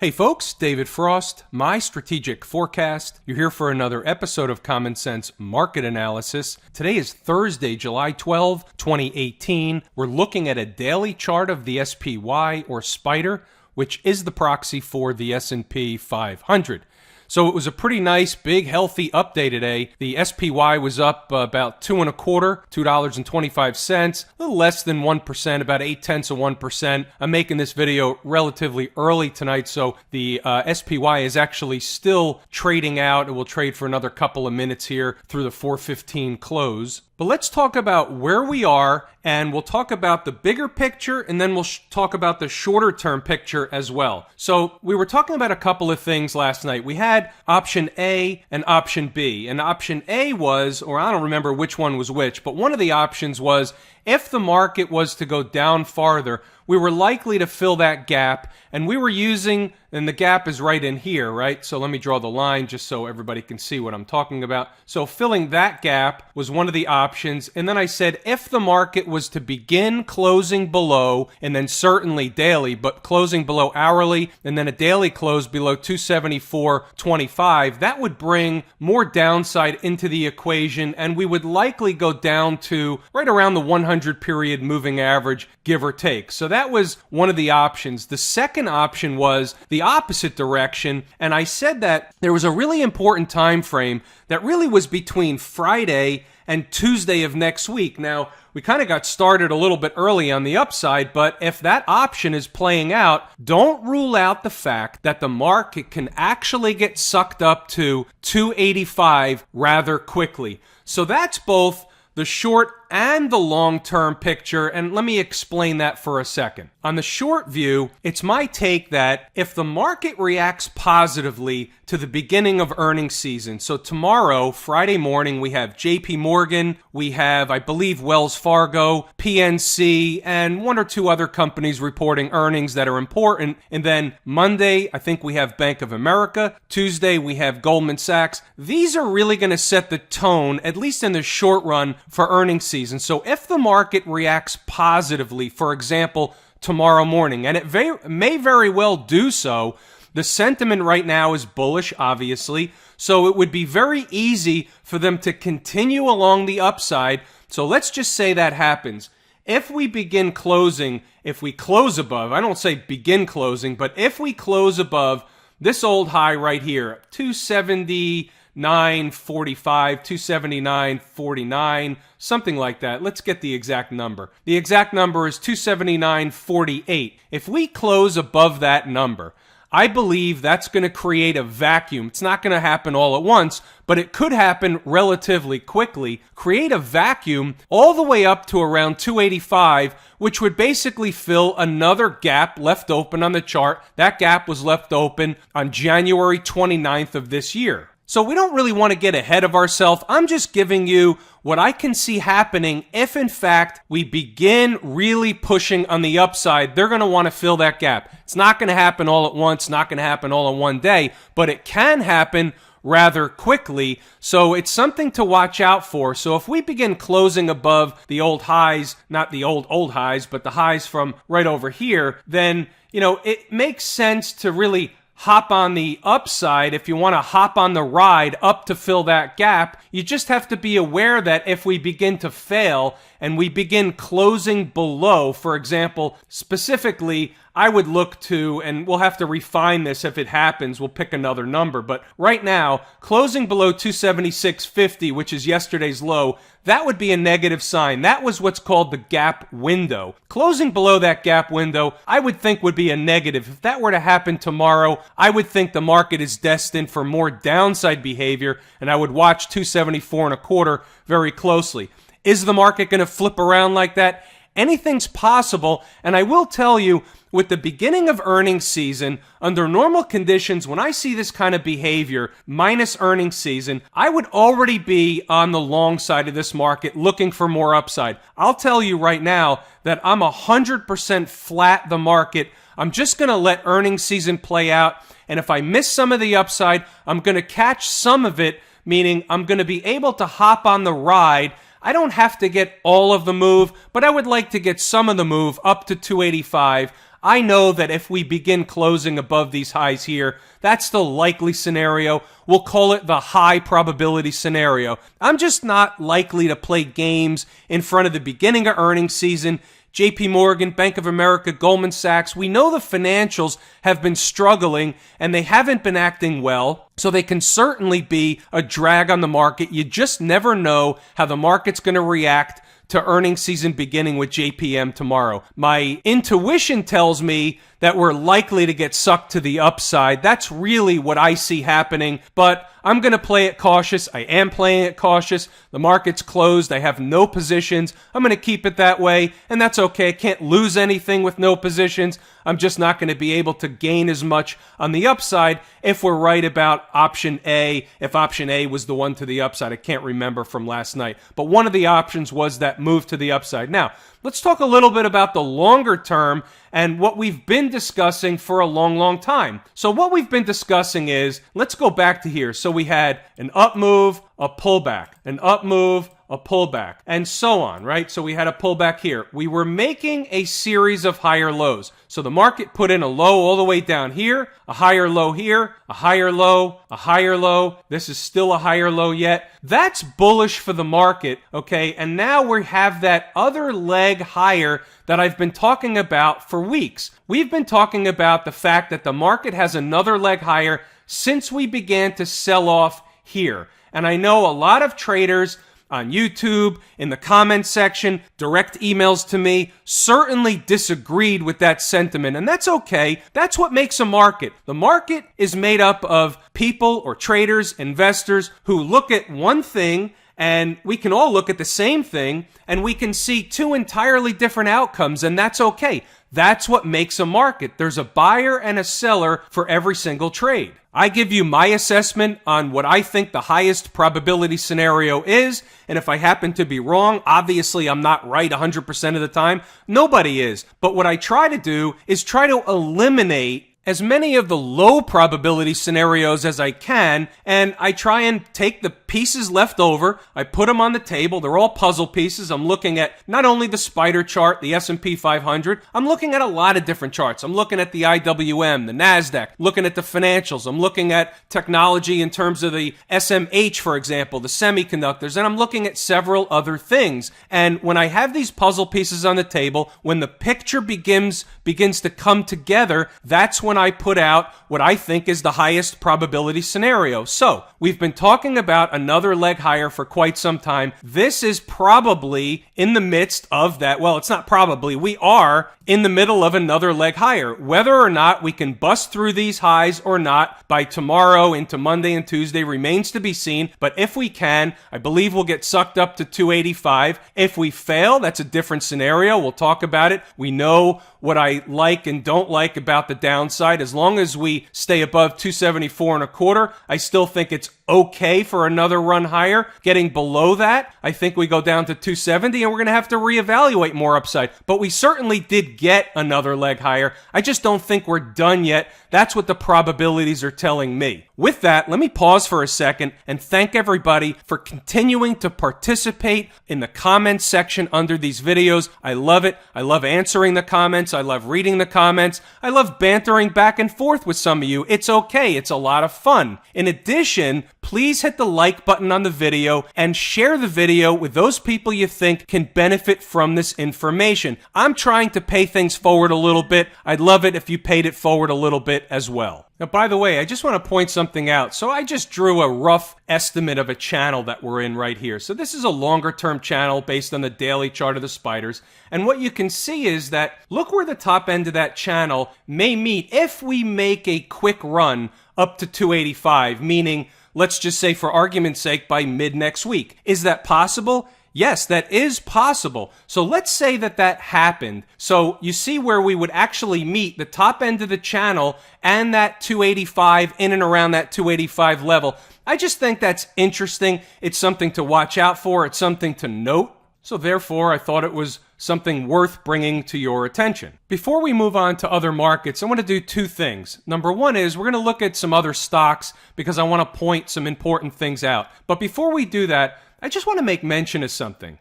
Hey folks, David Frost, my strategic forecast. You're here for another episode of Common Sense Market Analysis. Today is Thursday, July 12, 2018. We're looking at a daily chart of the SPY or SPDR, which is the proxy for the S&P 500. So it was a pretty nice, big, healthy update today. The SPY was up about $2.25, a little less than 1%, about 0.8%. I'm making this video relatively early tonight, so the SPY is actually still trading out. It will trade for another couple of minutes here through the 4:15 close. But let's talk about where we are, and we'll talk about the bigger picture, and then we'll talk about the shorter term picture as well. So we were talking about a couple of things last night. We had option A and option B. And option A was, or I don't remember which one was which, but one of the options was if the market was to go down farther, we were likely to fill that gap, and we were using, and the gap is right in here, right? So let me draw the line just so everybody can see what I'm talking about. So filling that gap was one of the options, and then I said if the market was to begin closing below, and then certainly daily, but closing below hourly, and then a daily close below 274.25, that would bring more downside into the equation, and we would likely go down to right around the 100 period moving average, give or take. So that was one of the options. The second option was the opposite direction, and I said that there was a really important time frame that really was between Friday and Tuesday of next week. Now, we kind of got started a little bit early on the upside, but if that option is playing out, don't rule out the fact that the market can actually get sucked up to 285 rather quickly. So that's both the short and the long-term picture, and let me explain that for a second. On the short view, it's my take that if the market reacts positively to the beginning of earnings season, so tomorrow, Friday morning, we have JP Morgan, we have, I believe, Wells Fargo, PNC, and one or two other companies reporting earnings that are important, and then Monday, I think we have Bank of America, Tuesday, we have Goldman Sachs. These are really going to set the tone, at least in the short run, for earnings season. So if the market reacts positively, for example, tomorrow morning, and it may very well do so, the sentiment right now is bullish, obviously, so it would be very easy for them to continue along the upside. So let's just say that happens. If we begin closing, if we close above, I don't say begin closing, but if we close above this old high right here, 279.45, 279.49, something like that. Let's get the exact number. The exact number is 279.48. If we close above that number, I believe that's going to create a vacuum. It's not going to happen all at once, but it could happen relatively quickly. Create a vacuum all the way up to around 285, which would basically fill another gap left open on the chart. That gap was left open on January 29th of this year. So we don't really want to get ahead of ourselves. I'm just giving you what I can see happening if, in fact, we begin really pushing on the upside. They're going to want to fill that gap. It's not going to happen all at once, not going to happen all in one day, but it can happen rather quickly. So it's something to watch out for. So if we begin closing above the old highs, not the old highs, but the highs from right over here, then, it makes sense to really hop on the upside. If you want to hop on the ride up to fill that gap, you just have to be aware that if we begin to fail and we begin closing below, for example, specifically, I would look to, and we'll have to refine this if it happens, we'll pick another number, but right now, closing below 276.50, which is yesterday's low, that would be a negative sign. That was what's called the gap window. Closing below that gap window, I would think would be a negative. If that were to happen tomorrow, I would think the market is destined for more downside behavior, and I would watch 274.25 very closely. Is the market going to flip around like that? Anything's possible, and I will tell you, with the beginning of earnings season, under normal conditions, when I see this kind of behavior, minus earnings season, I would already be on the long side of this market looking for more upside. I'll tell you right now that I'm 100% flat the market. I'm just going to let earnings season play out, and if I miss some of the upside, I'm going to catch some of it, meaning I'm going to be able to hop on the ride. I don't have to get all of the move, but I would like to get some of the move up to 285. I know that if we begin closing above these highs here, that's the likely scenario. We'll call it the high probability scenario. I'm just not likely to play games in front of the beginning of earnings season. JP Morgan, Bank of America, Goldman Sachs, we know the financials have been struggling and they haven't been acting well, so they can certainly be a drag on the market. You just never know how the market's going to react to earnings season beginning with JPM tomorrow. My intuition tells me that we're likely to get sucked to the upside. That's really what I see happening, but I'm going to play it cautious. I am playing it cautious. The market's closed. I have no positions. I'm going to keep it that way, and that's okay. I can't lose anything with no positions. I'm just not going to be able to gain as much on the upside if we're right about option A, if option A was the one to the upside. I can't remember from last night, but one of the options was that move to the upside. Now, let's talk a little bit about the longer term and what we've been discussing for a long, long time. So what we've been discussing is, let's go back to here. So we had an up move, a pullback, an up move, a pullback, and so on, right? So we had a pullback here. We were making a series of higher lows. So the market put in a low all the way down here, a higher low here, a higher low, a higher low. This is still a higher low yet. That's bullish for the market, okay? And now we have that other leg higher that I've been talking about for weeks. We've been talking about the fact that the market has another leg higher since we began to sell off here. And I know a lot of traders on YouTube, in the comments section, direct emails to me, certainly disagreed with that sentiment. And that's okay. That's what makes a market. The market is made up of people or traders, investors who look at one thing, and we can all look at the same thing, and we can see two entirely different outcomes, and that's okay. That's what makes a market. There's a buyer and a seller for every single trade. I give you my assessment on what I think the highest probability scenario is, and if I happen to be wrong, obviously I'm not right 100% of the time. Nobody is. But what I try to do is try to eliminate as many of the low probability scenarios as I can, and I try and take the pieces left over, I put them on the table, they're all puzzle pieces. I'm looking at not only the spider chart, the S&P 500, I'm looking at a lot of different charts. I'm looking at the IWM, the NASDAQ, looking at the financials, I'm looking at technology in terms of the SMH, for example, the semiconductors, and I'm looking at several other things. And when I have these puzzle pieces on the table, when the picture begins to come together, that's when I put out what I think is the highest probability scenario. So, we've been talking about another leg higher for quite some time. This is probably in the midst of that. Well, it's not probably. We are in the middle of another leg higher. Whether or not we can bust through these highs or not by tomorrow into Monday and Tuesday remains to be seen. But if we can, I believe we'll get sucked up to 285. If we fail, that's a different scenario. We'll talk about it. We know what I like and don't like about the downside. As long as we stay above 274 and a quarter, I still think it's okay for another run higher. Getting below that, I think we go down to 270 and we're going to have to reevaluate more upside. But we certainly did get another leg higher. I just don't think we're done yet. That's what the probabilities are telling me. With that, let me pause for a second and thank everybody for continuing to participate in the comments section under these videos. I love it. I love answering the comments. I love reading the comments. I love bantering back and forth with some of you. It's okay. It's a lot of fun. In addition, please hit the like button on the video and share the video with those people you think can benefit from this information. I'm trying to pay things forward a little bit. I'd love it if you paid it forward a little bit as well. Now, by the way, I just want to point something out. So I just drew a rough estimate of a channel that we're in right here. So this is a longer term channel based on the daily chart of the spiders. And what you can see is that look where the top end of that channel may meet if we make a quick run up to 285, meaning let's just say for argument's sake by mid next week. Is that possible? Yes, that is possible. So let's say that that happened. So you see where we would actually meet the top end of the channel and that 285 in and around that 285 level. I just think that's interesting. It's something to watch out for. It's something to note. So therefore, I thought it was something worth bringing to your attention. Before we move on to other markets, I want to do two things. Number one is we're going to look at some other stocks because I want to point some important things out. But before we do that, I just want to make mention of something.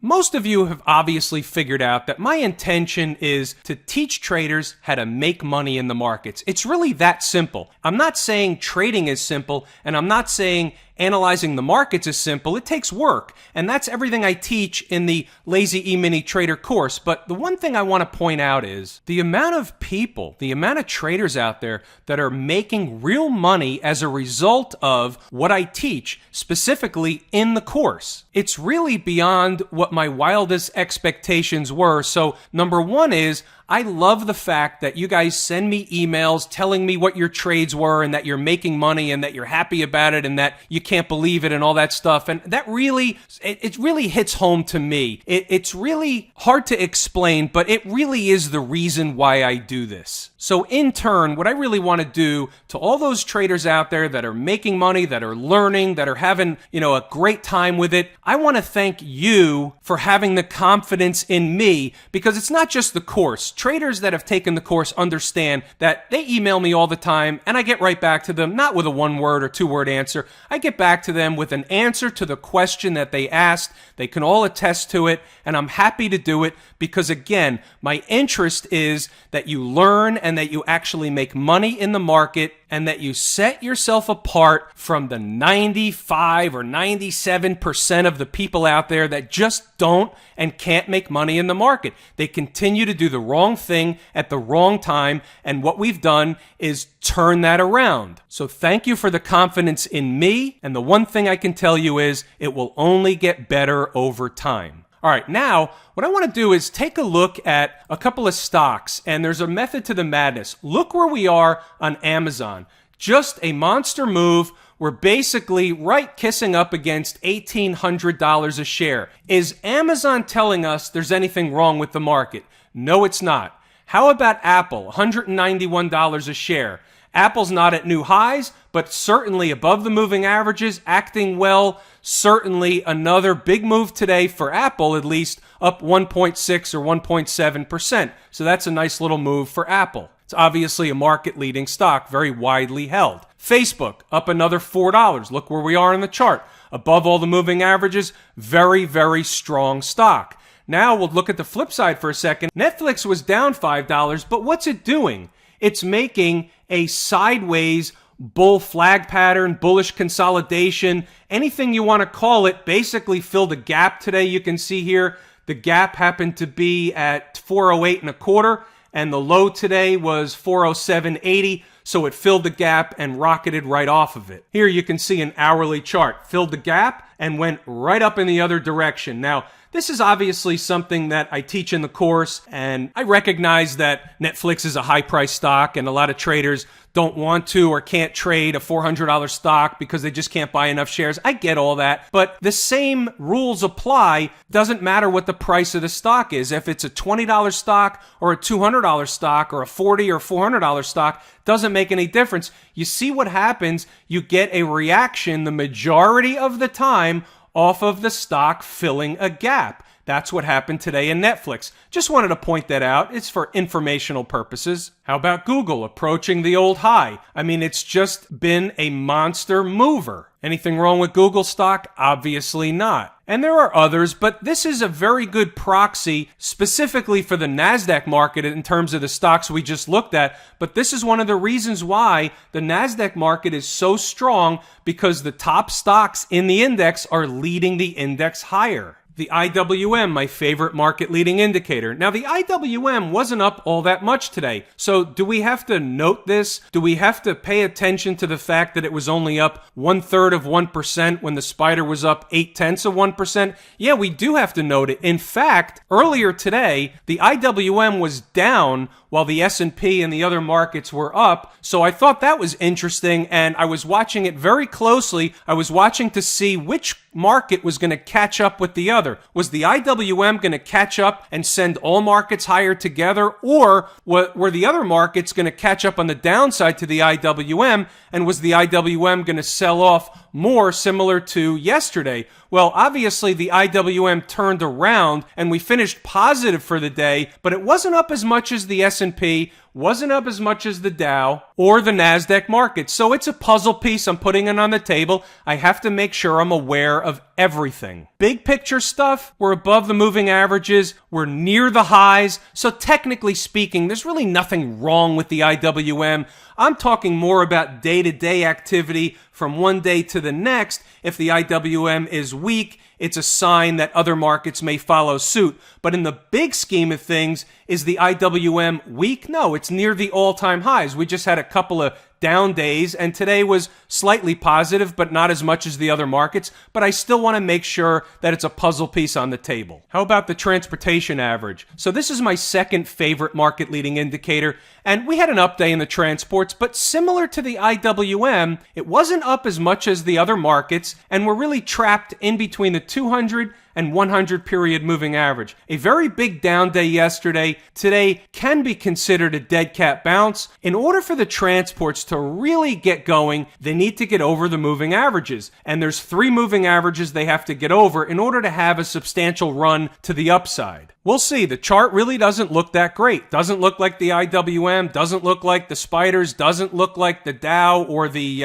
Most of you have obviously figured out that my intention is to teach traders how to make money in the markets. It's really that simple. I'm not saying trading is simple, and I'm not saying analyzing the markets is simple. It takes work, and that's everything I teach in the Lazy E-mini Trader course. But the one thing I want to point out is the amount of people, the amount of traders out there that are making real money as a result of what I teach, specifically in the course. It's really beyond what my wildest expectations were. So number one is, I love the fact that you guys send me emails telling me what your trades were and that you're making money and that you're happy about it and that you can't believe it and all that stuff. And that really, it really hits home to me. It's really hard to explain, but it really is the reason why I do this. So in turn, what I really want to do to all those traders out there that are making money, that are learning, that are having, a great time with it, I want to thank you for having the confidence in me, because it's not just the course. Traders that have taken the course understand that they email me all the time and I get right back to them, not with a 1-word or 2-word answer. I get back to them with an answer to the question that they asked. They can all attest to it, and I'm happy to do it because, again, my interest is that you learn and that you actually make money in the market and that you set yourself apart from the 95 or 97% of the people out there that just don't and can't make money in the market. They continue to do the wrong thing at the wrong time, and what we've done is turn that around. So thank you for the confidence in me, and the one thing I can tell you is it will only get better over time. All right, now what I want to do is take a look at a couple of stocks, and there's a method to the madness. Look where we are on Amazon. Just a monster move. We're basically right kissing up against $1,800 a share. Is Amazon telling us there's anything wrong with the market? No, it's not. How about Apple? $191 a share. Apple's not at new highs, but certainly above the moving averages, acting well. Certainly another big move today for Apple, at least up 1.6 or 1.7%. So that's a nice little move for Apple. It's obviously a market-leading stock, very widely held. Facebook, up another $4. Look where we are in the chart. Above all the moving averages, very, very strong stock. Now we'll look at the flip side for a second. Netflix was down $5, but what's it doing? It's making a sideways bull flag pattern, bullish consolidation, anything you want to call it, basically filled a gap today. You can see here the gap happened to be at 408 and a quarter, and the low today was 407.80. So it filled the gap and rocketed right off of it. Here you can see an hourly chart. Filled the gap and went right up in the other direction. Now, this is obviously something that I teach in the course, and I recognize that Netflix is a high-priced stock, and a lot of traders don't want to or can't trade a $400 stock because they just can't buy enough shares. I get all that, but the same rules apply. Doesn't matter what the price of the stock is. If it's a $20 stock or a $200 stock or a $40 or $400 stock, doesn't make any difference. You see what happens? You get a reaction the majority of the time off of the stock filling a gap. That's what happened today in Netflix. Just wanted to point that out. It's for informational purposes. How about Google approaching the old high? I mean, it's just been a monster mover. Anything wrong with Google stock? Obviously not. And there are others, but this is a very good proxy specifically for the NASDAQ market in terms of the stocks we just looked at. But this is one of the reasons why the NASDAQ market is so strong, because the top stocks in the index are leading the index higher. The IWM, my favorite market-leading indicator. Now, the IWM wasn't up all that much today. So do we have to note this? Do we have to pay attention to the fact that it was only up 1/3% when the spider was up 0.8%? Yeah, we do have to note it. In fact, earlier today, the IWM was down while the S&P and the other markets were up. So I thought that was interesting, and I was watching it very closely. I was watching to see which market was going to catch up with the other. Was the IWM going to catch up and send all markets higher together, or were the other markets going to catch up on the downside to the IWM, and was the IWM going to sell off more, similar to yesterday? Well, obviously the IWM turned around and we finished positive for the day, but it wasn't up as much as the S&P, wasn't up as much as the Dow or the NASDAQ market. So it's a puzzle piece. I'm putting it on the table. I have to make sure I'm aware of everything. Big picture stuff, we're above the moving averages, we're near the highs, so technically speaking, there's really nothing wrong with the IWM. I'm talking more about day-to-day activity from one day to the next. If the IWM is weak, it's a sign that other markets may follow suit. But in the big scheme of things, is the IWM weak? No, it's near the all-time highs. We just had a couple of down days, and today was slightly positive, but not as much as the other markets. But I still want to make sure that it's a puzzle piece on the table. How about the transportation average? So this is my second favorite market leading indicator, and we had an up day in the transports, but similar to the IWM, it wasn't up as much as the other markets, and we're really trapped in between the 200 and 100 period moving average. A very big down day yesterday. Today can be considered a dead cat bounce. In order for the transports to really get going, they need to get over the moving averages. And there's 3 moving averages they have to get over in order to have a substantial run to the upside. We'll see. The chart really doesn't look that great. Doesn't look like the IWM, doesn't look like the spiders, doesn't look like the Dow or the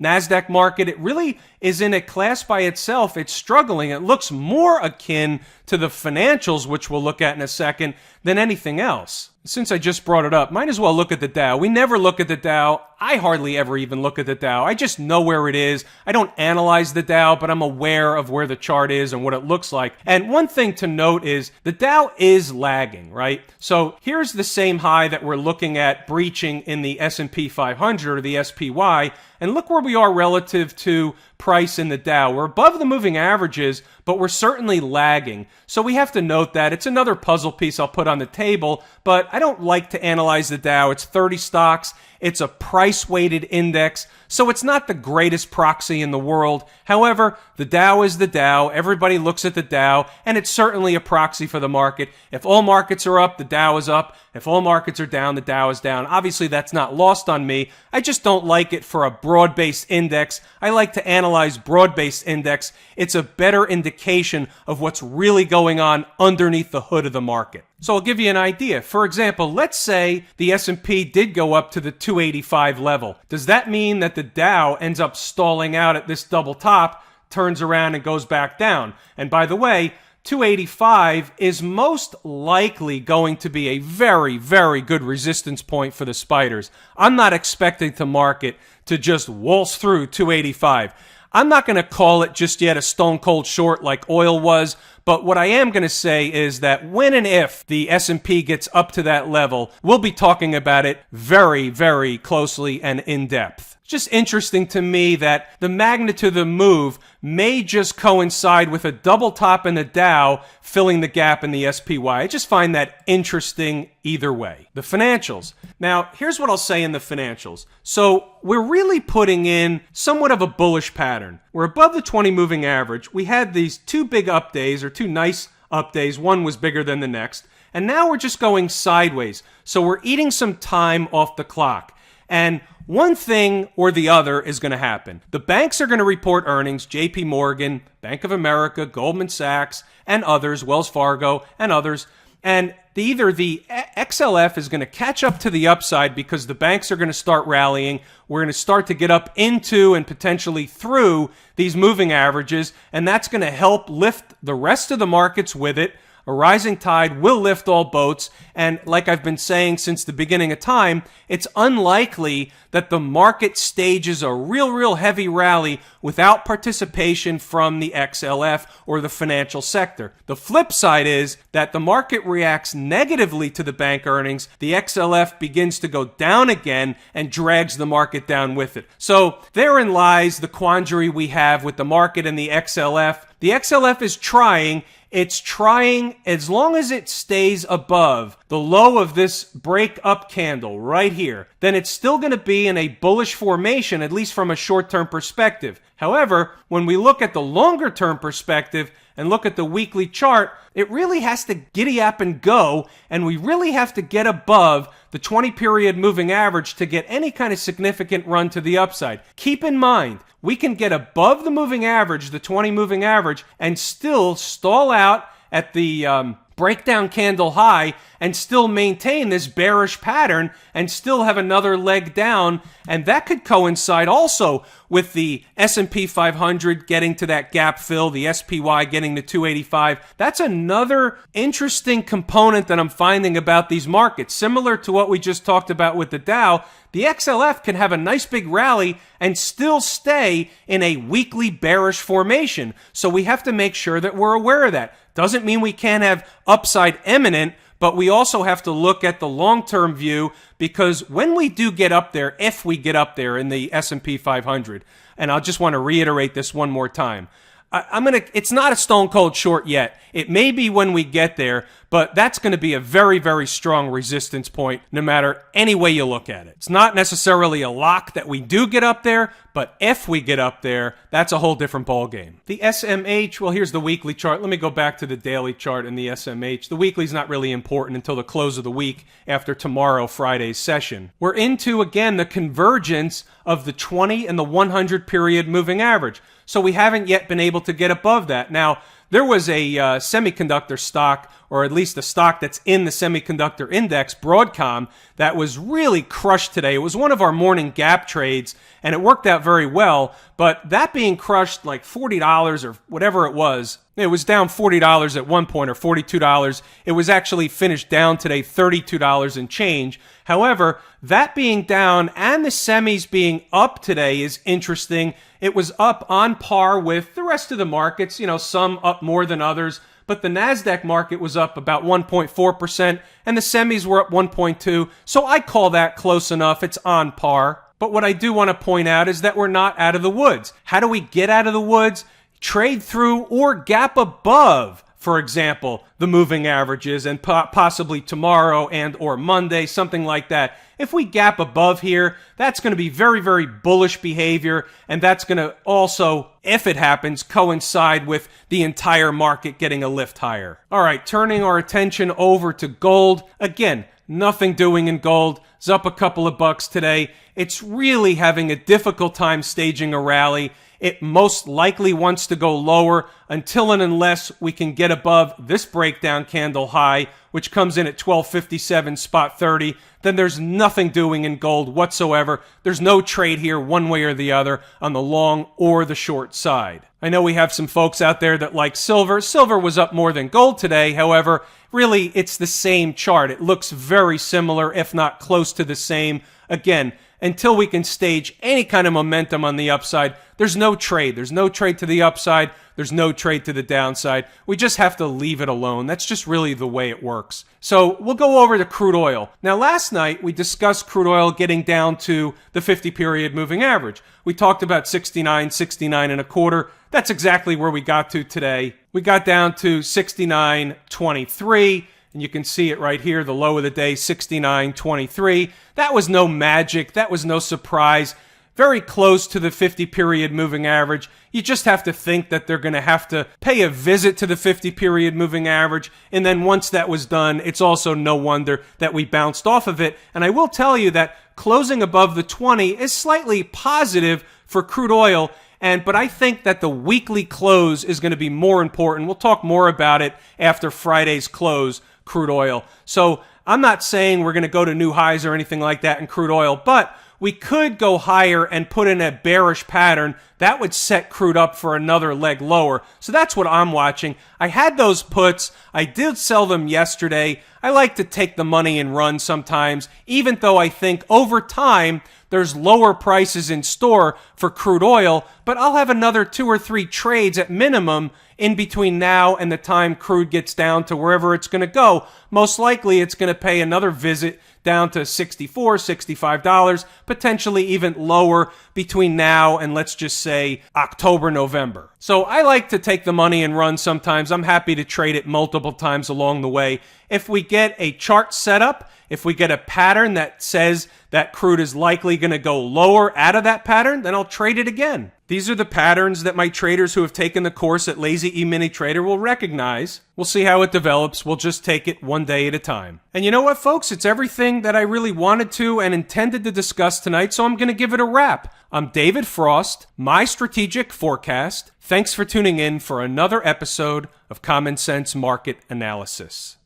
NASDAQ market. It really is in a class by itself. It's struggling. It looks more akin to the financials, which we'll look at in a second, than anything else. Since I just brought it up, might as well look at the Dow. We never look at the Dow. I hardly ever even look at the Dow. I just know where it is. I don't analyze the Dow, but I'm aware of where the chart is and what it looks like. And one thing to note is the Dow is lagging, right? So here's the same high that we're looking at breaching in the S&P 500 or the SPY. And look where we are relative to price in the Dow. We're above the moving averages, but we're certainly lagging. So we have to note that. It's another puzzle piece I'll put on the table, but I don't like to analyze the Dow. It's 30 stocks. It's a price-weighted index, so it's not the greatest proxy in the world. However, the Dow is the Dow. Everybody looks at the Dow, and it's certainly a proxy for the market. If all markets are up, the Dow is up. If all markets are down, the Dow is down. Obviously, that's not lost on me. I just don't like it for a broad-based index. I like to analyze broad-based index. It's a better indication of what's really going on underneath the hood of the market. So I'll give you an idea. For example, let's say the S&P did go up to the 285 level. Does that mean that the Dow ends up stalling out at this double top, turns around and goes back down? And by the way, 285 is most likely going to be a very, very good resistance point for the spiders. I'm not expecting the market to just waltz through 285. I'm not going to call it just yet a stone cold short like oil was, but what I am going to say is that when and if the S&P gets up to that level, we'll be talking about it very, very closely and in depth. It's just interesting to me that the magnitude of the move may just coincide with a double top in the Dow filling the gap in the SPY. I just find that interesting either way. The financials. Now, here's what I'll say in the financials. So we're really putting in somewhat of a bullish pattern. We're above the 20 moving average. We had these 2 big up days, or 2 nice up days. One was bigger than the next. And now we're just going sideways. So we're eating some time off the clock. And one thing or the other is going to happen. The banks are going to report earnings, JP Morgan, Bank of America, Goldman Sachs, and others, Wells Fargo, and others. And either the XLF is going to catch up to the upside because the banks are going to start rallying. We're going to start to get up into and potentially through these moving averages, and that's going to help lift the rest of the markets with it. A rising tide will lift all boats, and like I've been saying since the beginning of time, it's unlikely that the market stages a real heavy rally without participation from the XLF or the financial sector. The flip side is that the market reacts negatively to the bank earnings, the XLF begins to go down again and drags the market down with it. So therein lies the quandary we have with the market and the XLF. The XLF is trying. It's trying, as long as it stays above the low of this break up candle right here, then it's still going to be in a bullish formation, at least from a short-term perspective. However, when we look at the longer-term perspective and look at the weekly chart, it really has to giddy up and go, and we really have to get above the 20-period moving average to get any kind of significant run to the upside. Keep in mind, we can get above the moving average, the 20 moving average, and still stall out at the breakdown candle high and still maintain this bearish pattern and still have another leg down. And that could coincide also with the S&P 500 getting to that gap fill, the SPY getting to 285. That's another interesting component that I'm finding about these markets. Similar to what we just talked about with the Dow, the XLF can have a nice big rally and still stay in a weekly bearish formation. So we have to make sure that we're aware of that. Doesn't mean we can't have upside imminent, but we also have to look at the long-term view, because when we do get up there, if we get up there in the S&P 500, and I just want to reiterate this one more time, it's not a stone cold short yet. It may be when we get there, but that's going to be a very, very strong resistance point no matter any way you look at it. It's not necessarily a lock that we do get up there, but if we get up there, that's a whole different ballgame. The SMH, well, here's the weekly chart. Let me go back to the daily chart in the SMH. The weekly is not really important until the close of the week after tomorrow, Friday's session. We're into, again, the convergence of the 20 and the 100 period moving average. So we haven't yet been able to get above that. Now, there was a semiconductor stock, or at least a stock that's in the semiconductor index, Broadcom, that was really crushed today. It was one of our morning gap trades, and it worked out very well. But that being crushed like $40 or whatever it was down $40 at one point, or $42. It was actually finished down today $32 and change. However, that being down and the semis being up today is interesting. It was up on par with the rest of the markets, some up more than others, but the NASDAQ market was up about 1.4% and the semis were up 1.2%. So I call that close enough. It's on par. But what I do want to point out is that we're not out of the woods. How do we get out of the woods? Trade through or gap above, for example, the moving averages, and possibly tomorrow and or Monday, something like that. If we gap above here, that's going to be very, very bullish behavior, and that's going to also, if it happens, coincide with the entire market getting a lift higher. All right, turning our attention over to gold. Again, nothing doing in gold. It's up a couple of bucks today. It's really having a difficult time staging a rally. It most likely wants to go lower until and unless we can get above this breakdown candle high, which comes in at 1257 spot 30. Then there's nothing doing in gold whatsoever. There's no trade here one way or the other on the long or the short side. I know we have some folks out there that like silver. Silver was up more than gold today. However, really, it's the same chart. It looks very similar, if not close to the same. Again, until we can stage any kind of momentum on the upside, there's no trade. There's no trade to the upside. There's no trade to the downside. We just have to leave it alone. That's just really the way it works. So we'll go over to crude oil. Now, last night, we discussed crude oil getting down to the 50-period moving average. We talked about 69, 69 and a quarter. That's exactly where we got to today. We got down to 69.23. And you can see it right here, the low of the day, 69.23. That was no magic. That was no surprise. Very close to the 50-period moving average. You just have to think that they're going to have to pay a visit to the 50-period moving average. And then once that was done, it's also no wonder that we bounced off of it. And I will tell you that closing above the 20 is slightly positive for crude oil. But I think that the weekly close is going to be more important. We'll talk more about it after Friday's close, crude oil. So I'm not saying we're going to go to new highs or anything like that in crude oil, but we could go higher and put in a bearish pattern. That would set crude up for another leg lower. So that's what I'm watching. I had those puts. I did sell them yesterday. I like to take the money and run sometimes, even though I think over time there's lower prices in store for crude oil, but I'll have another 2 or 3 trades at minimum in between now and the time crude gets down to wherever it's going to go. Most likely it's going to pay another visit down to $64, $65, potentially even lower between now and let's just say October, November. So I like to take the money and run sometimes. I'm happy to trade it multiple times along the way. If we get a chart set up, if we get a pattern that says that crude is likely going to go lower out of that pattern, then I'll trade it again. These are the patterns that my traders who have taken the course at Lazy E-mini Trader will recognize. We'll see how it develops. We'll just take it one day at a time. And you know what, folks? It's everything that I really wanted to and intended to discuss tonight, so I'm going to give it a wrap. I'm David Frost, my strategic forecast. Thanks for tuning in for another episode of Common Sense Market Analysis.